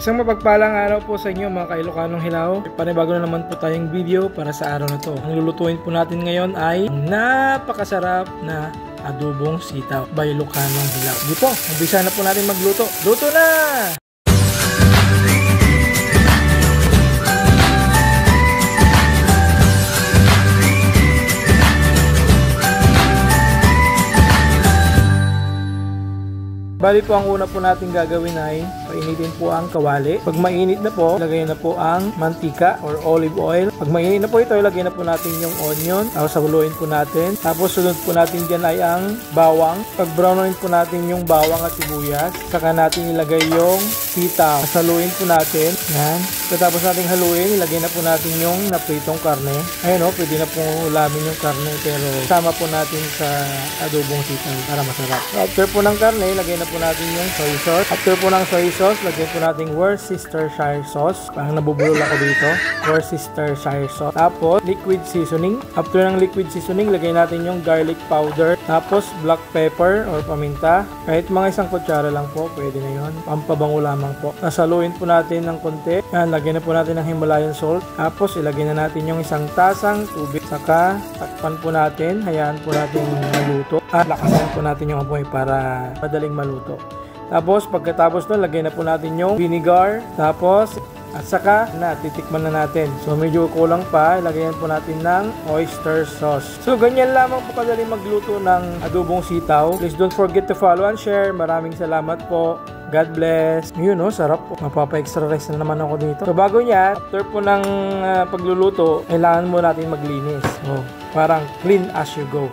Isang mapagpalang araw po sa inyo mga ka-Ilocanong Hilaw. Panibago na naman po tayong video para sa araw na to. Ang lulutuin po natin ngayon ay napakasarap na adobong sitaw by Ilocanong Hilaw. Di po, umpisa na po natin magluto. Luto na! Bali po, ang una po natin gagawin ay painitin po ang kawali. Pag mainit na po, lagay na po ang mantika or olive oil. Pag mainit na po ito, ilagay na po natin yung onion. Tapos haluin po natin. Tapos sunod po natin dyan ay ang bawang. Pag brownin po natin yung bawang at sibuyas, saka natin ilagay yung sitaw. Haluin po natin. Yan. Tapos natin haluin, ilagay na po natin yung napritong karne. Ayun o, pwede na po ulamin yung karne, pero sama po natin sa adobong sitaw para masarap. After po ng karne, ilagay na po natin yung soy sauce. After po ng soy sauce, lagyan po natin Worcestershire sauce. Parang nabubulol ako dito. Worcestershire sauce. Tapos, liquid seasoning. After ng liquid seasoning, lagay natin yung garlic powder. Tapos, black pepper or paminta. Kahit mga isang kutsara lang po, pwede na yun. Pampabango lamang po. Nasaluin po natin ng konti. Yan, lagyan na po natin ng Himalayan salt. Tapos, ilagay na natin yung isang tasang tubig. Saka, takpan po natin. Hayaan po natin maluto. At lakasan po natin yung apoy para madaling maluto. Tapos pagkatapos nun, lagay na po natin yung vinegar. Tapos at saka titikman na natin. So medyo kulang pa, ilagyan po natin ng oyster sauce. So ganyan lamang po kadali magluto ng adobong sitaw. Please don't forget to follow and share. Maraming salamat po. God bless. Yun o, sarap po. Mapapa-extra-rice na naman ako dito. So bago niya, after po ng pagluluto, kailangan mo natin maglinis. So parang clean as you go.